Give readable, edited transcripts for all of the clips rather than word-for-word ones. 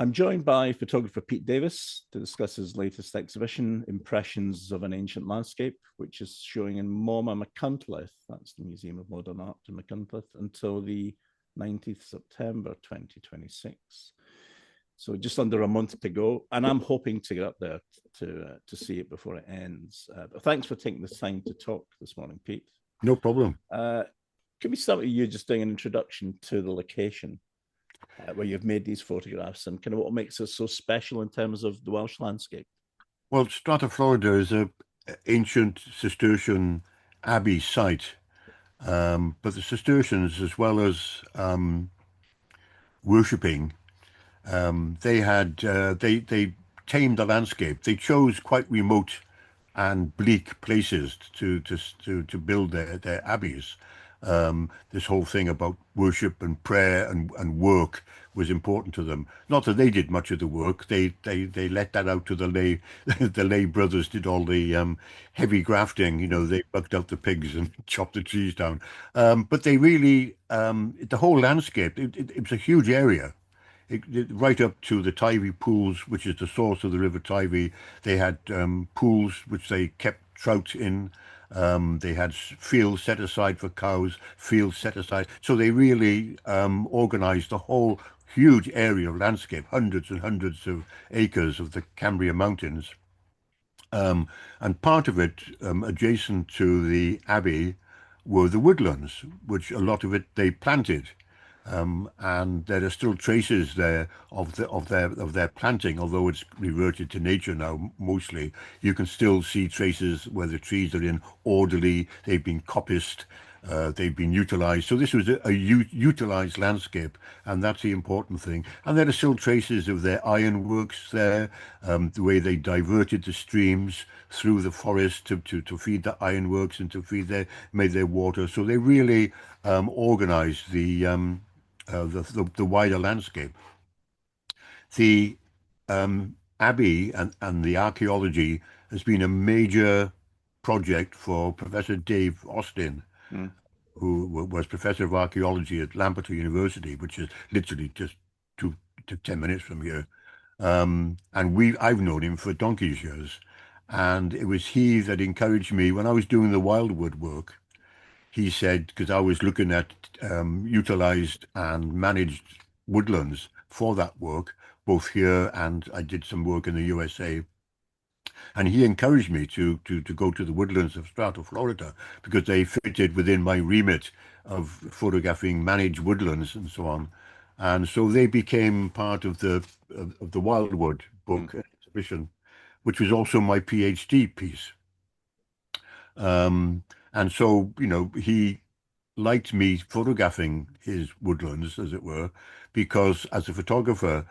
I'm joined by photographer Pete Davis to discuss his latest exhibition, Impressions of an Ancient Landscape, which is showing in MOMA Machynlleth, that's the Museum of Modern Art in Machynlleth, until the 19th September 2026. So just under a month to go, and I'm hoping to get up there to see it before it ends. But thanks for taking this time to talk this morning, Pete. No problem. Can we start with you just doing an introduction to the location where you've made these photographs and kind of what makes it so special in terms of the Welsh landscape? Well, Strata Florida is a ancient Cistercian abbey site, but the Cistercians, as well as worshipping, they tamed the landscape. They chose quite remote and bleak places to build their abbeys. This whole thing about worship and prayer and work was important to them. Not that they did much of the work; they let that out to the lay the lay brothers did all the heavy grafting. You know, they bucked out the pigs and chopped the trees down. But they really the whole landscape. It was a huge area. Right up to the Teivi pools, which is the source of the River Teivi. They had pools which they kept trout in. They had fields set aside for cows, fields set aside. So they really organized the whole huge area of landscape, hundreds and hundreds of acres of the Cambria Mountains. And part of it, adjacent to the abbey, were the woodlands, which a lot of it they planted. And there are still traces there of their planting, although it's reverted to nature now mostly. You can still see traces where the trees are in orderly, they've been coppiced, they've been utilized. So this was a utilized landscape, and that's the important thing. And there are still traces of their ironworks there, the way they diverted the streams through the forest to feed the ironworks and to made their water. So they really organized the wider landscape. The Abbey and the archaeology has been a major project for Professor Dave Austin, who was Professor of Archaeology at Lampeter University, which is literally just 2 to 10 minutes from here. And I've known him for donkey's years. And it was he that encouraged me when I was doing the wildwood work. He said, because I was looking at utilized and managed woodlands for that work, both here and I did some work in the USA. And he encouraged me to go to the woodlands of Strata Florida because they fitted within my remit of photographing managed woodlands and so on. And so they became part of the Wildwood book exhibition, which was also my PhD piece. And so, you know, he liked me photographing his woodlands, as it were, because as a photographer,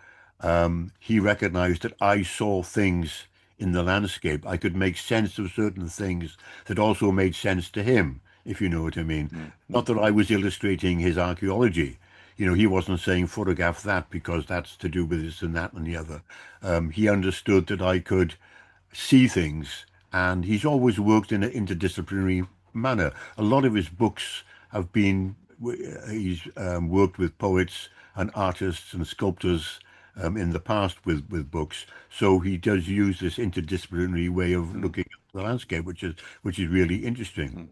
he recognized that I saw things in the landscape. I could make sense of certain things that also made sense to him, if you know what I mean. Not that I was illustrating his archaeology. You know, he wasn't saying photograph that because that's to do with this and that and the other. He understood that I could see things, and he's always worked in an interdisciplinary manner. A lot of his books have been, he's worked with poets and artists and sculptors in the past with books. So he does use this interdisciplinary way of looking at the landscape, which is really interesting.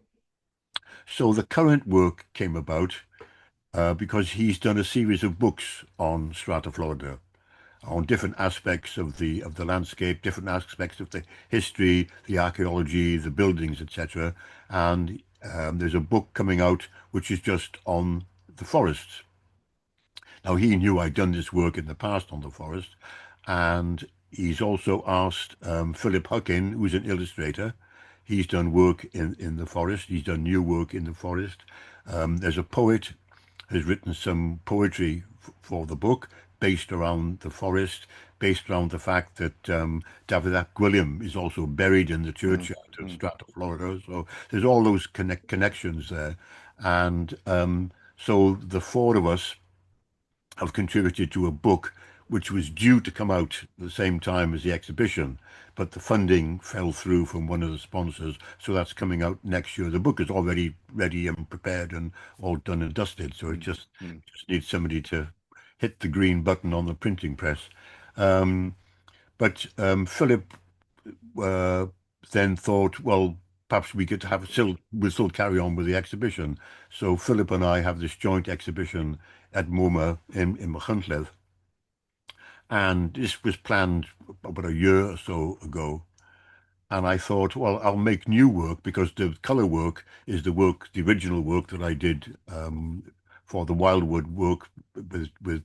So the current work came about because he's done a series of books on Strata Florida, on different aspects of the landscape, different aspects of the history, the archaeology, the buildings, etc. And there's a book coming out which is just on the forests. Now he knew I'd done this work in the past on the forest, and he's also asked Philip Huckin, who's an illustrator. He's done work in the forest. He's done new work in the forest. There's a poet who's written some poetry for the book, based around the forest, based around the fact that David Ap Gwilym is also buried in the churchyard of Strata, Florida. So there's all those connections there. And so the four of us have contributed to a book which was due to come out at the same time as the exhibition, but the funding fell through from one of the sponsors, so that's coming out next year. The book is already ready and prepared and all done and dusted, so it just needs somebody to hit the green button on the printing press. But Philip uh, then thought, well, perhaps we'll still carry on with the exhibition. So Philip and I have this joint exhibition at MoMA in Machynlleth, and this was planned about a year or so ago. And I thought, well, I'll make new work because the color work is the original work that I did for the Wildwood work with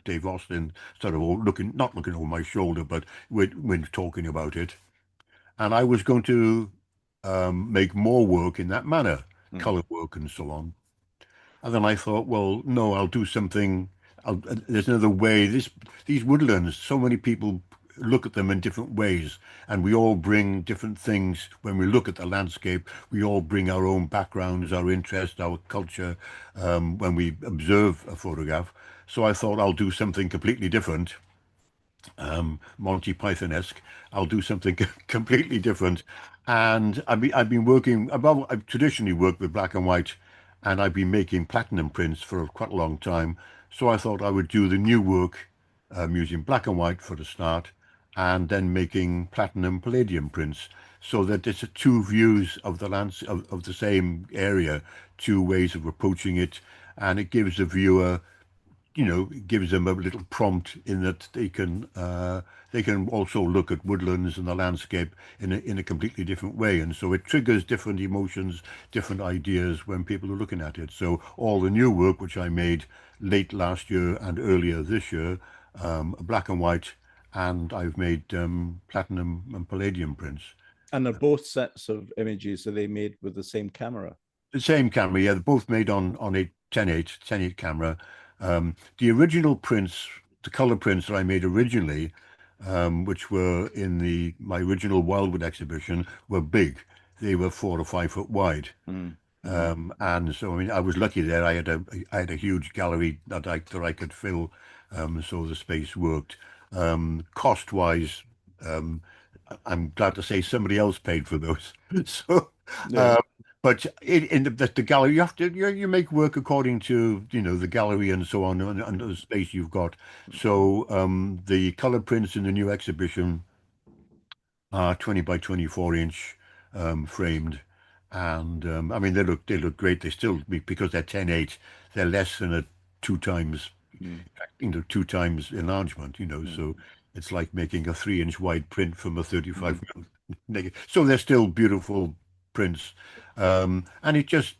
Dave Austin, sort of not looking over my shoulder, but when talking about it. And I was going to make more work in that manner, color work and so on. And then I thought, well, no, I'll do something. There's another way. These woodlands, so many people look at them in different ways, and we all bring different things when we look at the landscape. We all bring our own backgrounds, our interests, our culture when we observe a photograph. So I thought I'll do something completely different, Monty Python-esque. I'll do something completely different. And I've been working, well, I've traditionally worked with black and white, and I've been making platinum prints for quite a long time. So I thought I would do the new work using black and white for the start, and then making platinum palladium prints, so that it's two views of the of the same area, two ways of approaching it, and it gives the viewer, gives them a little prompt in that they can also look at woodlands and the landscape in a completely different way, and so it triggers different emotions, different ideas when people are looking at it. So all the new work which I made late last year and earlier this year, black and white, and I've made platinum and palladium prints. And they're both sets of images. Are they made with the same camera? The same camera, yeah. They're both made on a 10.8 camera. The original prints, the color prints that I made originally, which were in my original Wildwood exhibition, were big. They were 4 or 5 foot wide. And so, I mean, I was lucky there. I had a huge gallery that I could fill, so the space worked. Cost-wise, I'm glad to say somebody else paid for those. So, Yeah. but in the gallery, you make work according to the gallery and so on, and the space you've got. So the color prints in the new exhibition are 20 by 24 inch framed, and I mean they look great. They still, because they're 10.8, they're less than a two times, two times enlargement. So it's like making a 3-inch wide print from a 35 negative. So they're still beautiful prints, and it just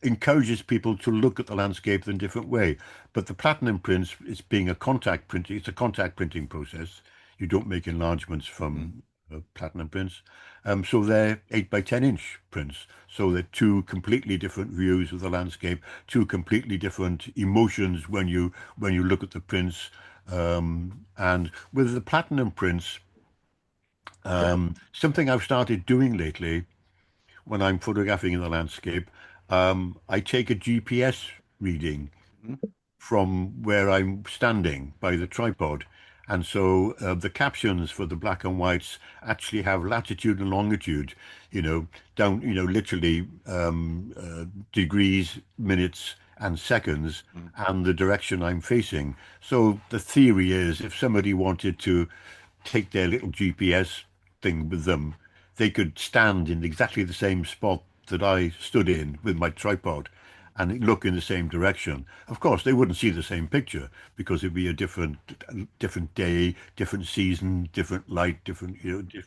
encourages people to look at the landscape in a different way. But the platinum prints, it's being a contact printing, it's a contact printing process. You don't make enlargements from platinum prints. So they're 8 by 10-inch prints. So they're two completely different views of the landscape, two completely different emotions when you look at the prints. And with the platinum prints, something I've started doing lately when I'm photographing in the landscape, I take a GPS reading from where I'm standing by the tripod. And so the captions for the black and whites actually have latitude and longitude, down, literally degrees, minutes, and seconds, and the direction I'm facing. So the theory is, if somebody wanted to take their little GPS thing with them, they could stand in exactly the same spot that I stood in with my tripod and look in the same direction. Of course, they wouldn't see the same picture because it'd be a different day, different season, different light, different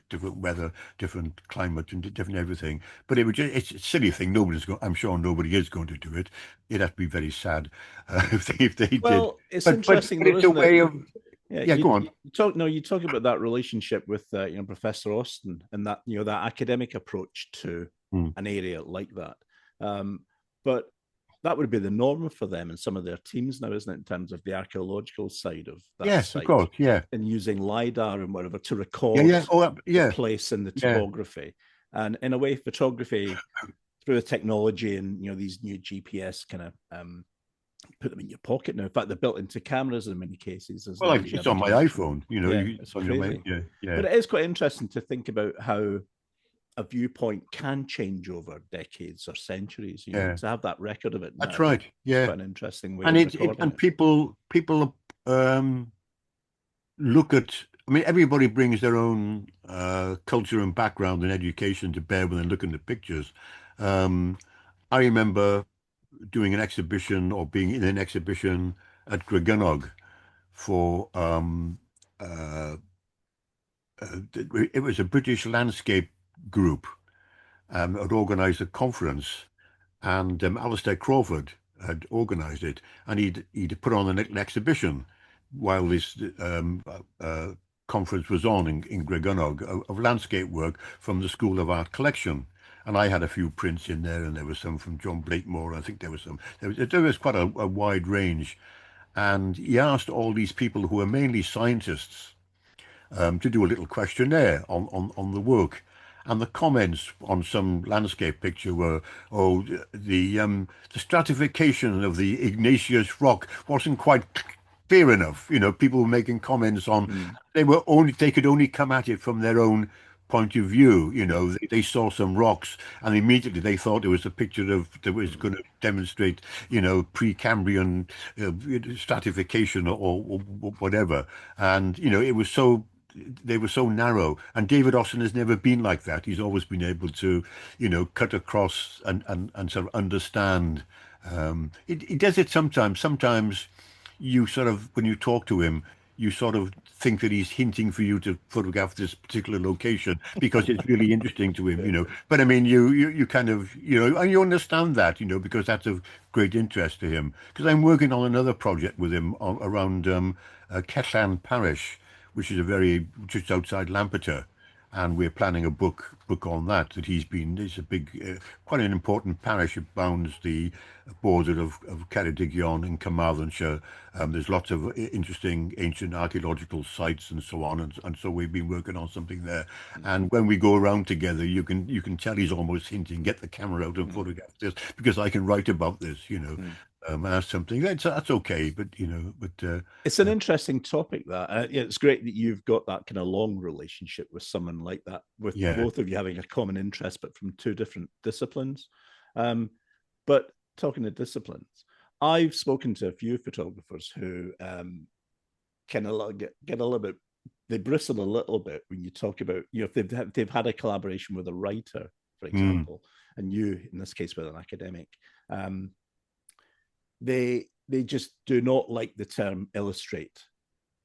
different weather, different climate, and different everything. But it's a silly thing. I'm sure nobody is going to do it. It'd have to be very sad if they did. Well, it's But interesting, though, it's a isn't way it? of yeah. Go on. You talk about that relationship with Professor Austin and that that academic approach to an area like that. But that would be the norm for them and some of their teams now, isn't it, in terms of the archaeological side of that Yes, site? of course, yeah. And using LiDAR and whatever to record the place and the topography. And in a way, photography through the technology and these new GPS kind of put them in your pocket now. In fact, they're built into cameras in many cases. Well, it's on my iPhone, it's crazy. But it is quite interesting to think about how a viewpoint can change over decades or centuries. You know, Yeah, to have that record of it that's now, right. it's Yeah, quite an interesting way and of it recording and it. people look at. I mean, everybody brings their own culture and background and education to bear when they look into pictures. Um, I remember doing an exhibition or being in an exhibition at Gregunnog for uh, it was a British landscape group had organised a conference, and Alistair Crawford had organised it, and he'd put on an exhibition while this conference was on in Gregunnog of landscape work from the School of Art collection. And I had a few prints in there, and there was some from John Blakemore. I think there was some. There was quite a wide range, and he asked all these people who were mainly scientists to do a little questionnaire on the work. And the comments on some landscape picture were, "Oh, the stratification of the igneous rock wasn't quite clear enough." You know, people were making comments on Mm. they could only come at it from their own point of view. You Yeah. know, they saw some rocks and immediately they thought it was a picture of that was Mm. going to demonstrate, you know, Precambrian stratification or whatever. And you know, it was so they were so narrow. And David Austin has never been like that. He's always been able to, you know, cut across and sort of understand. He does it sometimes. Sometimes you sort of, when you talk to him, you sort of think that he's hinting for you to photograph this particular location because it's really interesting to him, Yeah. you know. But I mean, you kind of, you know, and you understand that, you know, because that's of great interest to him. Because I'm working on another project with him around Ketlan Parish, which is a very just outside Lampeter, and we're planning a book on that. That he's been. It's a big, quite an important parish. It bounds the border of Ceredigion in Carmarthenshire. There's lots of interesting ancient archaeological sites and so on, and so we've been working on something there. Mm. And when we go around together, you can tell he's almost hinting, "Get the camera out and Mm. photograph this because I can write about this," you know. Mm. And that's something that's okay, but you know, but It's an interesting topic that yeah, it's great that you've got that kind of long relationship with someone like that, with yeah. both of you having a common interest, but from two different disciplines. Um, but talking of disciplines, I've spoken to a few photographers who kind of get a little bit, they bristle a little bit when you talk about, you know, if they've had a collaboration with a writer, for Mm, example, and you, in this case, with an academic, um, they just do not like the term illustrate.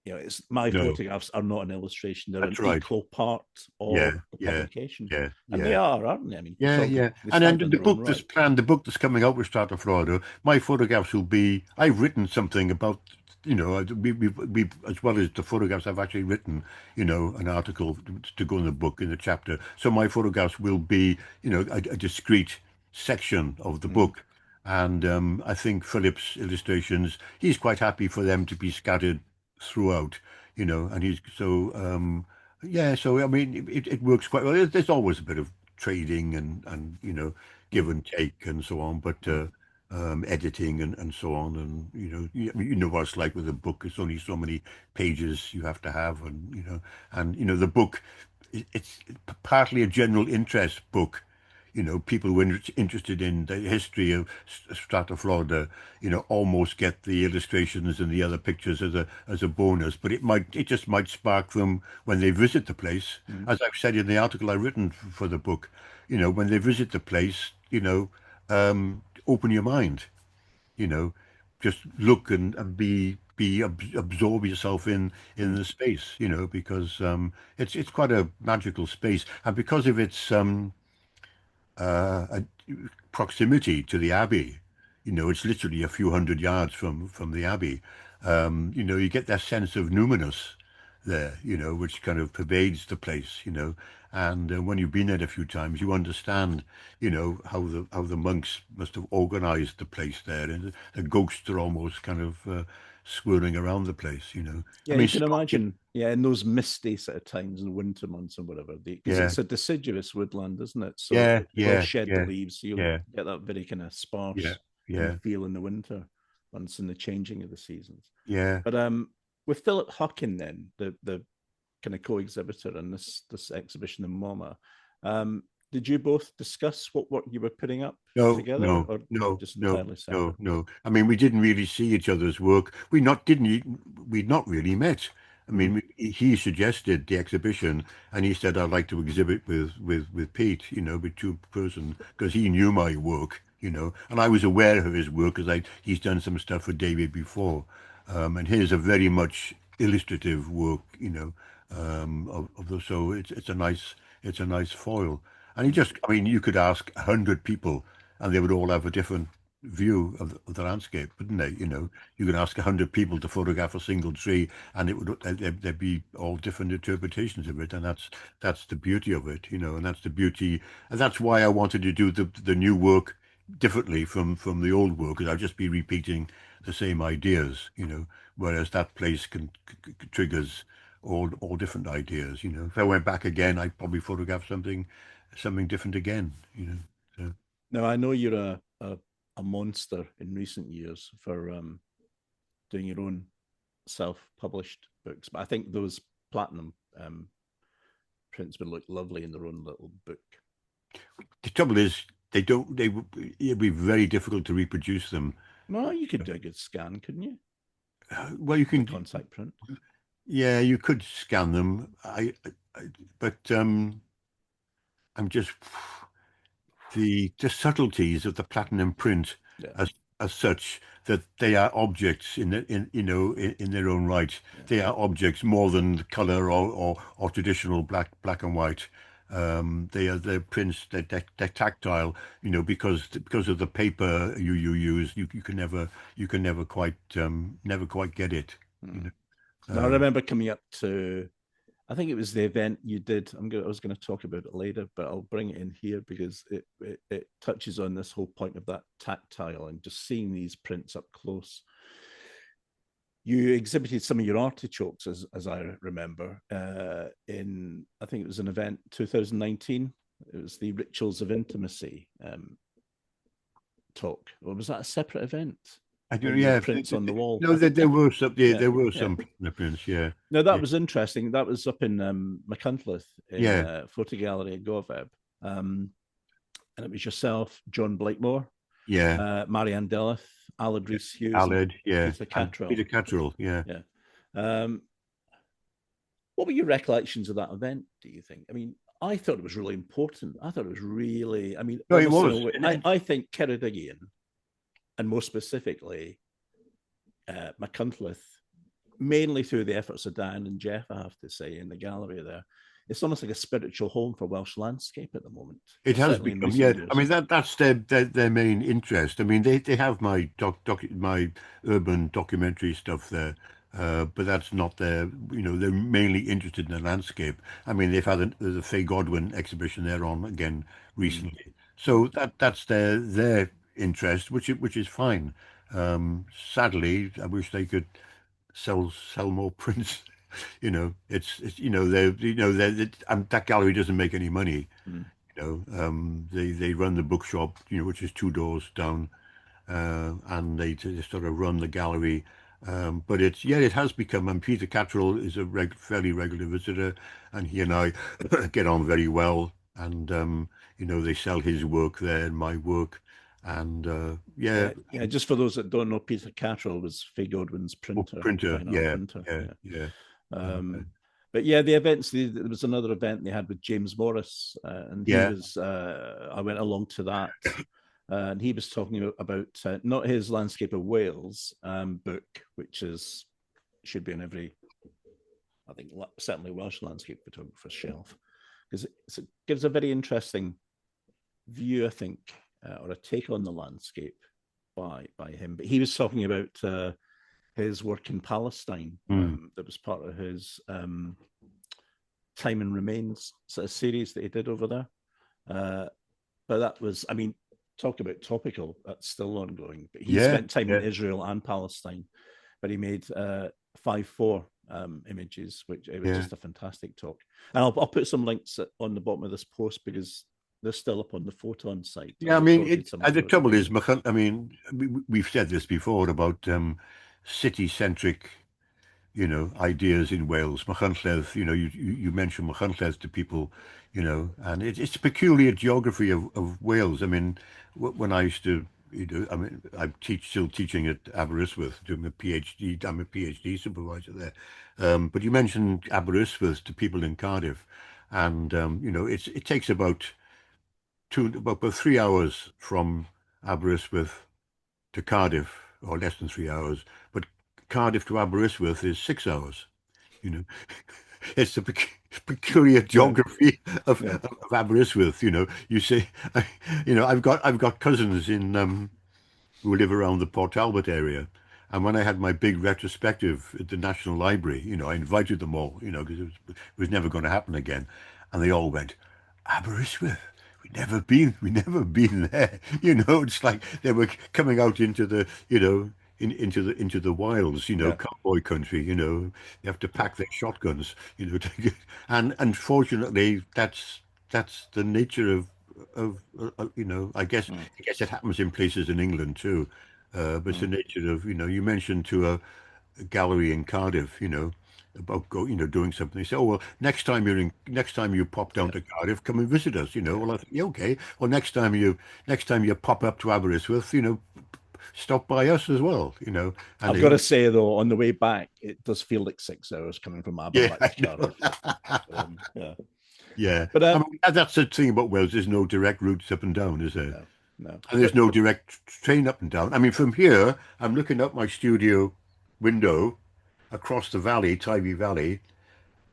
You know, it's my no, photographs are not an illustration; they're an that's right. equal part Yeah, of the yeah, publication, yeah, and they yeah. are, aren't they? I mean, Yeah, yeah. they And stand then on the their own book that's right. planned, the book that's coming out with Strata Florida, my photographs will be, I've written something about, you know, we as well as the photographs, I've actually written, you know, an article to go in the book, in the chapter. So my photographs will be, you know, a discrete section of the Mm, book. And I think Philip's illustrations, he's quite happy for them to be scattered throughout, you know, and he's so, yeah, so I mean, it works quite well. There's always a bit of trading and you know give mm, and take and so on, but mm, editing and so on, and you know you know what it's like with a book. It's only so many pages you have to have, and you know the book it's partly a general interest book. You know, people who are interested in the history of Strata Florida, you know, almost get the illustrations and the other pictures as a bonus. But it just might spark them when they visit the place. mm, As I've said in the article I've written for the book, you know, when they visit the place, you know, open your mind. You know, just look and absorb yourself in mm, the space. You know, because it's quite a magical space, and because of its a proximity to the abbey. You know, it's literally a few hundred yards from the abbey. You know, you get that sense of numinous there, you know, which kind of pervades the place, you know. And when you've been there a few times, you understand, you know, how the monks must have organized the place there, and the ghosts are almost kind of swirling around the place, you know. I yeah, mean, you can imagine. Yeah, in those misty sort of times in winter months and whatever, because yeah, it's a deciduous woodland, isn't it? So yeah, it will yeah, shed the yeah, leaves, so you'll yeah, get that very kind of yeah, sparse kind of yeah, feel in the winter once in the changing of the seasons. yeah. But with Philip Huckin, then the kind of co-exhibitor in this exhibition in MoMA, did you both discuss what work you were putting up No, together, no, or no, just no, entirely no, separate? no. I mean, we didn't really see each other's work. We'd not really met. I Mm. mean, he suggested the exhibition, and he said I'd like to exhibit with Pete, with two person, because he knew my work, and I was aware of his work because he's done some stuff for David before, and his are very much illustrative work, of the so it's a nice foil. And Mm. I mean, you could ask 100 people, and they would all have a different view of the landscape, wouldn't they? You could ask 100 people to photograph a single tree, and there'd be all different interpretations of it, and that's the beauty of it, and that's the beauty, and that's why I wanted to do the new work differently from the old work, because I'd just be repeating the same ideas, whereas that place triggers all different ideas. If I went back again, I'd probably photograph something different again. So, Now I know you're a monster in recent years for doing your own self-published books, but I think those platinum prints would look lovely in their own little book. the trouble is, they don't. It'd be very difficult to reproduce them. Well, you could do a good scan, couldn't you? Well, you The can. contact print. Yeah, you could scan them. But I'm just the subtleties of the platinum print Yeah, as such that they are objects in their own right. yeah. They are objects more than color or traditional black and white. They're prints. They're tactile. Because of the paper you use. You can never quite get it. You Mm. know. Now I Um, remember coming up to, I think it was the event you did. I was going to talk about it later, but I'll bring it in here because it touches on this whole point of that tactile and just seeing these prints up close. You exhibited some of your artichokes, as I remember, in, I think it was an event 2019. It was the Rituals of Intimacy talk. Or was that a separate event? I do. And your Yeah. prints on the wall. No, I there, think, there were some. Yeah, yeah, there were yeah. some prints. Yeah. No, that Yeah. was interesting. That was up in Machynlleth in Yeah. Photo Gallery at Goveb. And it was yourself, John Blakemore, Yeah. Marianne Delleth, Aled Rees Hughes, and Aled, yeah, Peter and Cattrall. Peter Cattrall, yeah. Yeah. Um, what were your recollections of that event, do you think? I mean, I thought it was really important. I thought it was really, I mean, No, it almost in a was. way, I think Ceredigion, and more specifically, Machynlleth, mainly through the efforts of Dan and Jeff, I have to say, in the gallery there, it's almost like a spiritual home for Welsh landscape at the moment. It has Certainly in become, recent yeah. I years. mean that's their main interest. I mean they have my urban documentary stuff there, but that's not their. They're mainly interested in the landscape. I mean there's a Faye Godwin exhibition there on again Mm, recently, so mm, that's their interest, which is fine. Sadly, I wish they could sell more prints. It's and that gallery doesn't make any money. mm. They run the bookshop, which is two doors down, and they sort of run the gallery. But it has become. And Peter Cattrall is a fairly regular visitor, and he and I get on very well. And they sell his work there and my work, and yeah, Yeah, just for those that don't know, Peter Cattrall was Faye Godwin's printer, printer, fine art yeah, printer. yeah, Yeah. yeah. Uh, Um, but yeah, the events, there was another event they had with James Morris, and he yeah, was, I went along to that, and he was talking about not his Landscape of Wales book, which should be on every, I think, certainly Welsh landscape photographer's shelf, because it gives a very interesting view, I think, or a take on the landscape by him. But he was talking about his work in Palestine. mm, That was part of his Time and Remains sort of series that he did over there. But that was, I mean, talk about topical. That's still ongoing. But he yeah, spent time in yeah, Israel and Palestine. But he made 5-4 images, which it was yeah. just a fantastic talk. And I'll put some links on the bottom of this post because they're still up on the Photon site. I Yeah, I mean, recorded some of the them at the trouble is, beginning. I mean, we've said this before about city-centric, ideas in Wales. Machynlleth, you mentioned Machynlleth to people, and it's a peculiar geography of Wales. I mean, when I used to, I mean, still teaching at Aberystwyth, doing a PhD. I'm a PhD supervisor there. But you mentioned Aberystwyth to people in Cardiff, and it takes about 3 hours from Aberystwyth to Cardiff, or less than 3 hours. But Cardiff to Aberystwyth is 6 hours. You know, it's the peculiar Yeah. geography Yeah. of Aberystwyth. You say, I've got cousins in who live around the Port Talbot area. And when I had my big retrospective at the National Library, I invited them all, because it was never going to happen again. And they all went, Aberystwyth, we never been there. It's like they were coming out into the, into the wilds, Yeah. cowboy country, they have to pack their shotguns, and unfortunately that's the nature I guess it happens in places in England too. But it's the Mm. nature of, you mentioned to a gallery in Cardiff, about doing something. They say, oh well, next time you pop down Yeah. to Cardiff, come and visit us. Yeah. Well, I think, yeah, okay. Well, next time you pop up to Aberystwyth, stop by us as well. And I've they got to go, say though, on the way back, it does feel like 6 hours coming from yeah, Abermac I to know. Cardiff. Yeah. Yeah, But I mean that's the thing about Wales. There's no direct routes up and down, is there? no, no. And there's But no direct train up and down. I mean, from here, I'm looking up my studio window across the valley, Tybee Valley.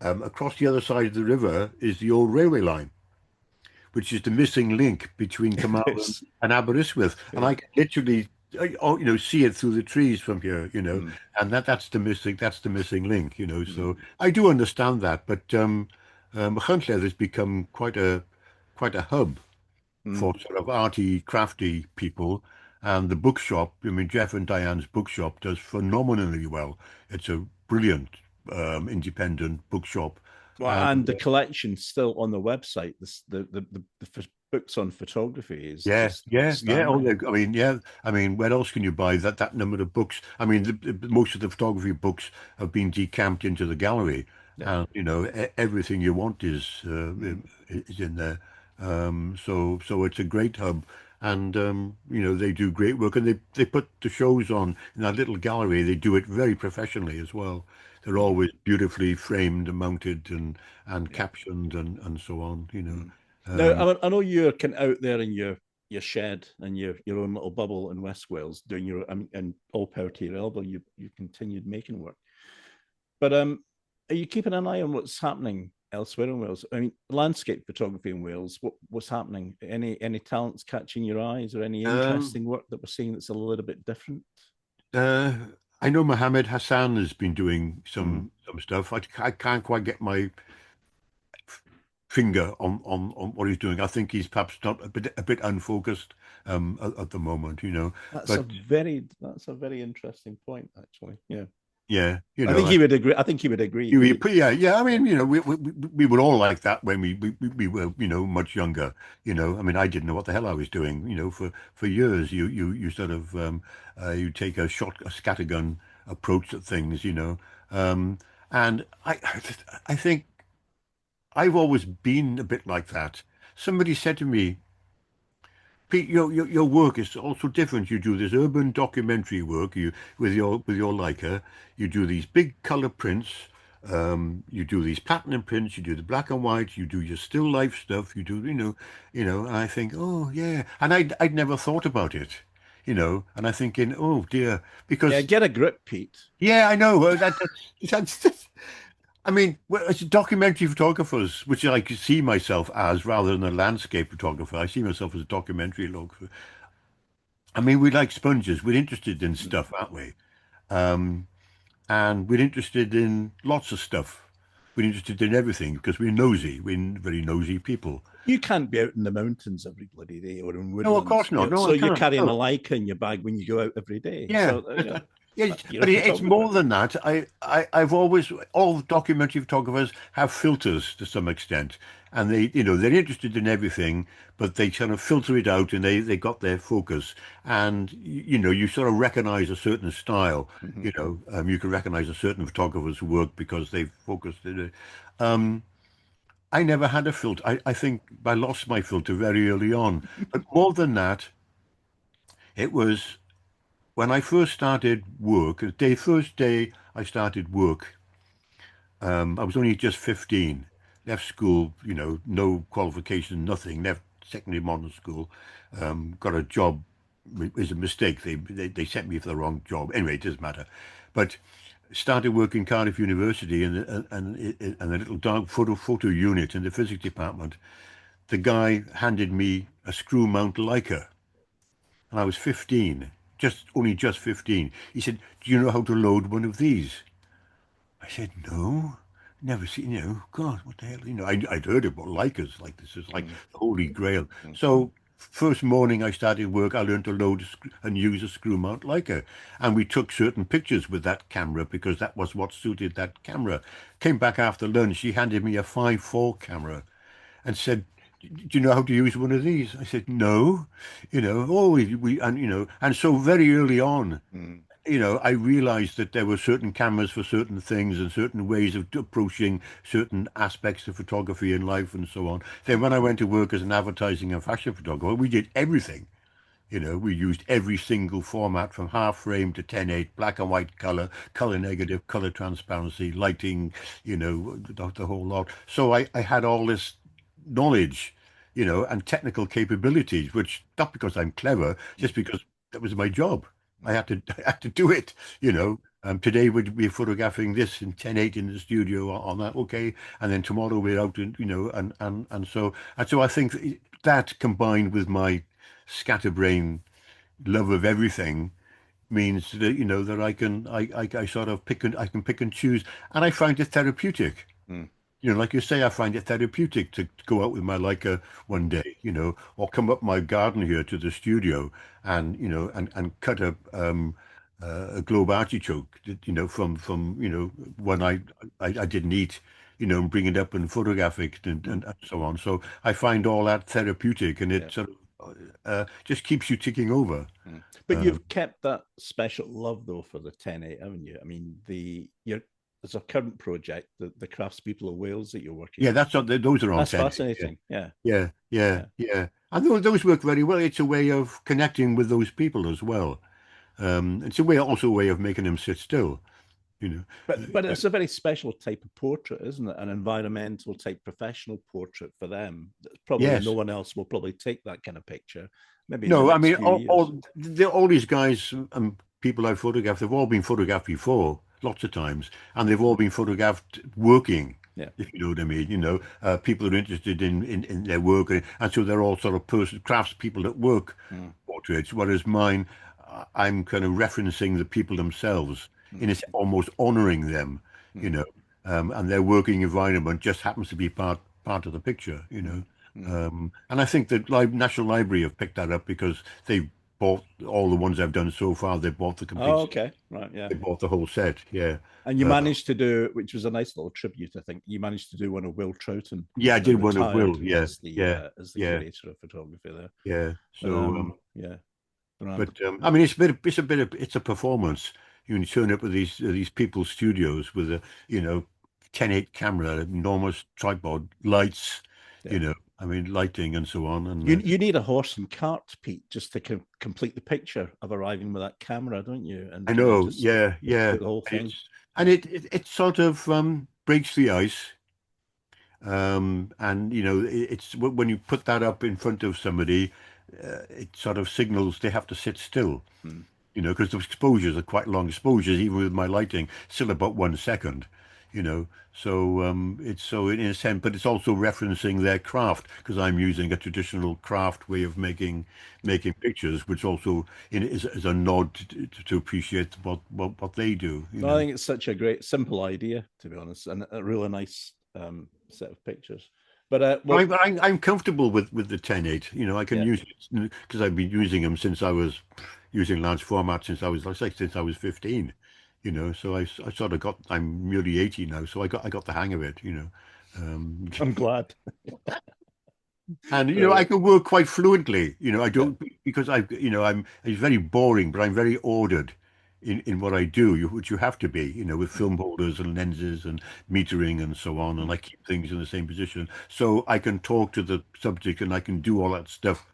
Across the other side of the river is the old railway line, which is the missing link between Carmarthen it's and Aberystwyth. And yeah. I can literally, see it through the trees from here, Mm, and that's the missing link, mm, So I do understand that, but Machynlleth has become quite a hub mm. for sort of arty, crafty people. And the bookshop, I mean, Jeff and Diane's bookshop does phenomenally well. It's a brilliant independent bookshop. Well, And and the collection still on the website. The books on photography is yeah, just yeah, yeah. Oh, outstanding. yeah. I mean, yeah. I mean, where else can you buy that number of books? I mean, most of the photography books have been decamped into the gallery, Yeah. and everything you want Mm, is in there. So it's a great hub, and they do great work, and they put the shows on in that little gallery. They do it very professionally as well. They're mm, always beautifully framed and mounted and yeah. captioned and so on. Mm. Now, Um, I know you're kind of out there in your shed and your own little bubble in West Wales doing your and all power to your elbow. You continued making work, but are you keeping an eye on what's happening elsewhere in Wales? I mean, landscape photography in Wales. What's happening? Any talents catching your eyes, or any um, interesting work that we're seeing that's a little bit different? Uh, I know Mohammed Hassan has been doing Mm. some stuff. I can't quite get my finger on what he's doing. I think he's perhaps not a bit unfocused at the moment, That's But that's a very interesting point, actually. Yeah, yeah, I think he would agree. I think he would agree. yeah, yeah. I Yeah. mean, we were all like that when we were, much younger. I mean, I didn't know what the hell I was doing. For years, you sort of you take a scattergun approach at things. Um, and I think I've always been a bit like that. Somebody said to me, Pete, your work is also different. You do this urban documentary work, with your Leica. You do these big color prints. You do these platinum prints. You do the black and white. You do your still life stuff. You do, And I think, oh yeah, and I'd never thought about it, And I'm thinking, oh dear, Yeah, because get a grip, Pete. yeah, I know that's I mean, as documentary photographers, which I could see myself as rather than a landscape photographer, I see myself as a documentary photographer. I mean, we're like sponges. We're interested in Mm. stuff, aren't we? Um, and we're interested in lots of stuff. We're interested in everything because we're nosy. We're very nosy people. You can't be out in the mountains every bloody day or in No, of woodlands. course not. No, So I you're can't. carrying a No. Leica in your bag when you go out every day. Yeah, So Yeah, You're a but it's photographer. more than that. I've always, all documentary photographers have filters to some extent, and they're interested in everything, but they kind of filter it out, and they got their focus, and you sort of recognize a certain style. Hmm. You can recognize a certain photographer's work because they've focused in it. Um, I never had a filter. I think I lost my filter very early on, but more than that, it was when I first started work, the first day I started work, I was only just 15. Left school, no qualification, nothing. Left secondary modern school, got a job. It was a mistake. They sent me for the wrong job. Anyway, it doesn't matter. But started working Cardiff University and a little dark photo unit in the physics department. The guy handed me a screw mount Leica, and I was 15, just 15. He said, "Do you know how to load one of these?" I said, "No, never seen, God, what the hell?" I'd heard about Leicas, like this is like Mm. the Holy Grail. Mm. So first morning I started work, I learned to load and use a screw mount Leica. And we took certain pictures with that camera because that was what suited that camera. Came back after lunch, he handed me a 5.4 camera and said, "Do you know how to use one of these?" I said, "No." Oh, and so very early on, Mm. I realized that there were certain cameras for certain things and certain ways of approaching certain aspects of photography in life and so on. Then Mm. when I went to work as an advertising and fashion photographer, we did everything. We used every single format from half frame to 10:8, black and white color, color negative, color transparency, lighting, the whole lot. So I had all this knowledge, and technical capabilities, which not because I'm clever, just Mm. because that was my job. I Mm. had to I had to do it. Today we'd be photographing this in 10:8 in the studio on that, okay, and then tomorrow we're out and and so I think that combined with my scatterbrain love of everything means that that I sort of I can pick and choose, and I find it therapeutic. Mm. Like you say, I find it therapeutic to go out with my Leica one day, or come up my garden here to the studio and and cut a globe artichoke, from when I didn't eat, and bring it up and photograph it Mm. and so on. So I find all that therapeutic, and Yeah. it sort of just keeps you ticking over. Mm. But Uh, you've kept that special love though for the 10-8, haven't you? I mean, there's a current project, the craftspeople of Wales that you're working yeah, on. those are on That's 10. fascinating. Yeah. Yeah, yeah, Yeah. yeah. And those work very well. It's a way of connecting with those people as well. It's also a way of making them sit still, you know. But it's a very special type of portrait, isn't it? An environmental type professional portrait for them. Probably no Yes. one else will probably take that kind of picture, maybe in the No, I next mean, few years. all these guys and people I've photographed, they've all been photographed before, lots of times, and they've all been photographed working, Yeah. if you know what I mean. People are interested in their work, and so they're all sort of crafts people that work Mm. portraits, whereas mine, I'm kind of referencing the people themselves, Mm. in it's almost honoring them, you Mm. know, and their working environment just happens to be part of the picture, Mm. Mm. and I think that National Library have picked that up because they bought all the ones I've done so far. They bought the complete Oh, set. okay. Right. Yeah. They bought the whole set. Yeah. And you Uh, managed to do, which was a nice little tribute, I think. You managed to do one of Will Troughton, yeah, who's I now did one of retired Will. Yeah. Yeah. as the Yeah. curator of photography there. Yeah. But So, yeah, grand. but I mean, it's a performance. You turn up with these people's studios with a, 10:8 camera, enormous tripod, lights, Yeah. I mean, lighting and so on. And You need a horse and cart, Pete, just to complete the picture of arriving with that camera, don't you? And I kind of know, yeah, just yeah. do the whole And thing. it sort of breaks the ice. And it's when you put that up in front of somebody, it sort of signals they have to sit still. Mm. Because the exposures are quite long exposures, even with my lighting, still about 1 second. So it's so in a sense, but it's also referencing their craft because I'm using a traditional craft way of making pictures, which also is a nod to appreciate what they do. No, I think it's such a great, simple idea, to be honest, and a really nice set of pictures. But But well, I'm comfortable with the 10.8. You know, I can yeah, use it because I've been using them since I was using large format since I was, let's say, since I was 15. You know, so I sort of got. I'm nearly 80 now, so I got the hang of it. You know, I'm glad. and you know I Brilliant. can work quite fluently. You know, I Yeah. don't because I you know I'm it's very boring, but I'm very ordered in what I do, which you have to be. You know, with Mm, film holders and lenses and metering and so on, and mm, I keep things in the same position, so I can talk to the subject and I can do all that stuff,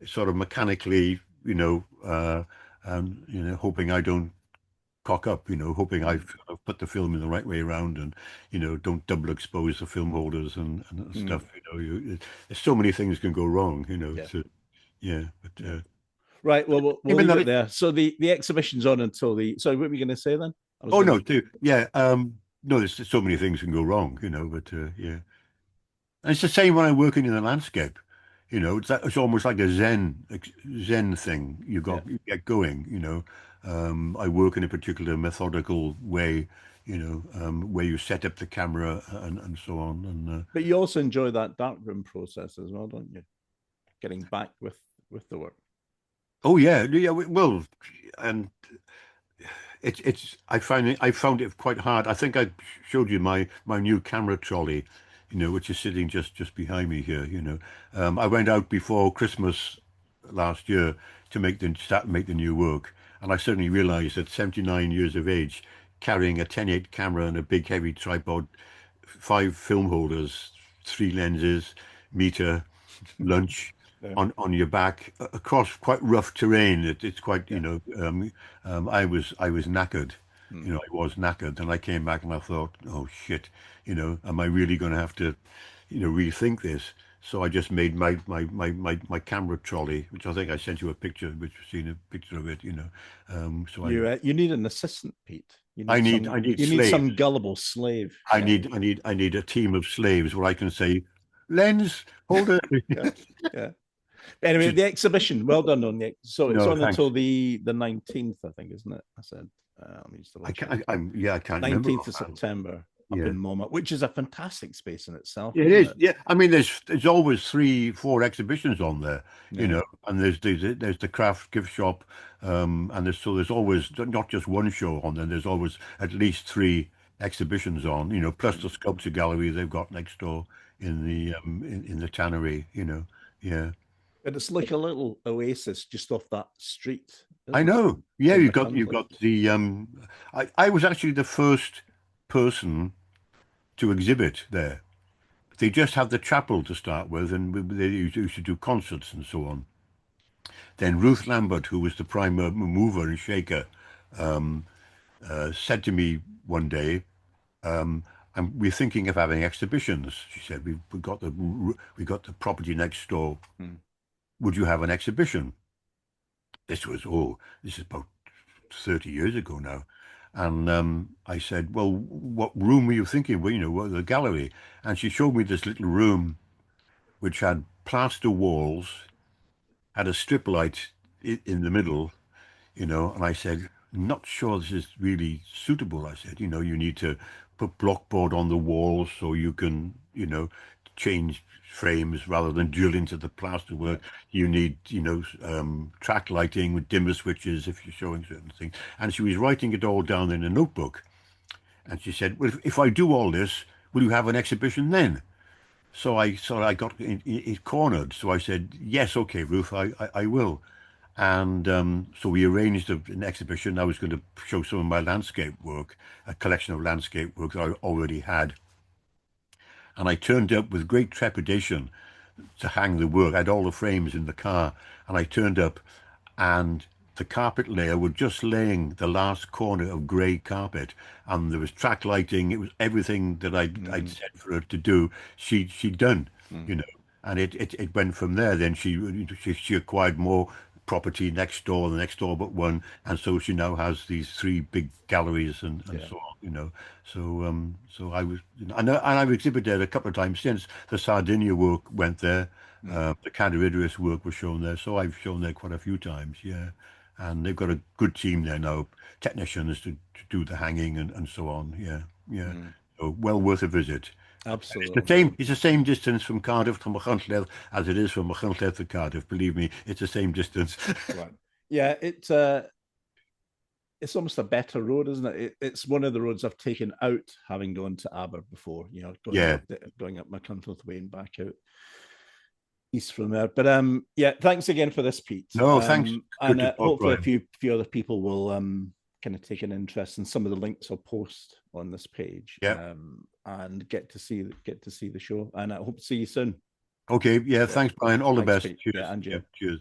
sort of mechanically. And hoping I don't cock up, hoping mm, I've put the film in the right way around and, don't double expose the film holders and mm. stuff. There's so many things can go wrong, Yeah. so yeah, but Yeah. Right. Well, we'll even leave that, it there. So the exhibition's on until the. So what were you going to say then? I was oh going no, to. too, yeah, no, there's so many things can go wrong, but yeah. And it's the same when I'm working in the landscape. It's almost like a Zen thing. Yeah. You get going. I work in a particular methodical way. Where you set up the camera and so on. And But you also enjoy that darkroom process as well, don't you? Getting back with the work. oh yeah, yeah. Well, and it's I found it quite hard. I think I showed you my new camera trolley, which is sitting just behind me here. I went out before Christmas last year to make the new work, and I suddenly realised at 79 years of age, carrying a 10.8 camera and a big heavy tripod, 5 film holders, 3 lenses, meter, lunch Yeah. on your back across quite rough terrain. It's quite, Yeah. I was knackered. Mm. I was knackered, and I came back and I thought, oh shit, am I really going to have to, rethink this? So I just made my camera trolley, which I think I sent you a picture, which you've seen a picture of it. So You need an assistant, Pete. You I need need some I need you need slaves. some gullible slave. I Yeah. need I need I need a team of slaves where I can say, lens holder. Yeah. Yeah. Anyway, Just the exhibition. Well done on the. So it's no, on until thanks. the 19th, I think, isn't it? I said. Let me just double I check. can't. I can't remember 19th of offhand. September up Yeah, in MoMA, which is a fantastic space in itself, it isn't is. it? Yeah, I mean, there's always 3, 4 exhibitions on there, Yeah. and there's the craft gift shop, and there's always not just one show on there. There's always at least 3 exhibitions on, plus Mm. the sculpture gallery they've got next door in the tannery. Yeah. And it's like a little oasis just off that street, I isn't it? know. Yeah, In you've got McCuntleth. the I was actually the first person to exhibit there. They just had the chapel to start with, and they used to do concerts and so on. Then Ruth Lambert, who was the prime mover and shaker, said to me one day, and we're thinking of having exhibitions. She said, we got the property next door. Mm. Would you have an exhibition? This is about 30 years ago now. And I said, well, what room were you thinking? Well, the gallery. And she showed me this little room which had plaster walls, had a strip light in the middle, and I said, not sure this is really suitable. I said, you need to put blockboard on the walls so you can, change frames rather than drill into the Yeah. plasterwork. You need, track lighting with dimmer switches if you're showing certain things. And she was writing it all down in a notebook. And she said, well, if I do all this, will you have an exhibition then? So I got it cornered. So I said, yes, okay, Ruth, I will. And so we arranged an exhibition. I was going to show some of my landscape work, a collection of landscape work that I already had. And I turned up with great trepidation to hang the work. I had all the frames in the car, and I turned up, and the carpet layer was just laying the last corner of grey carpet, and there was track lighting. It was everything that I'd Mm. said for her to do. She'd done, Mm. you know, and it went from there. Then she acquired more property next door, the next door but one, and so she now has these 3 big galleries and Yeah. so on. So I was, and I've exhibited a couple of times since. The Sardinia work went there. Mm. The Cadaridris work was shown there, so I've shown there quite a few times. Yeah, and they've got a good team there now, technicians to do the hanging and so on. Yeah, yeah. Mm. So well worth a visit. Absolutely. It's the same distance from Cardiff to Machynlleth as it is from Machynlleth to Cardiff. Believe me, it's the same distance. Right. Yeah, it's almost a better road, isn't it? It's one of the roads I've taken out, having gone to Aber before. Yeah. Going up Machynlleth Way and back out east from there. But yeah, thanks again for this, Pete. No, thanks. Good And to talk, hopefully Brian. few other people will kind of take an interest in some of the links I'll post on this page. Yeah. And get to see the show. And I hope to see you soon. Okay. Yeah. Thanks, Brian. All the Thanks, best. Pete. Yeah, Cheers. and Yeah. you. Cheers.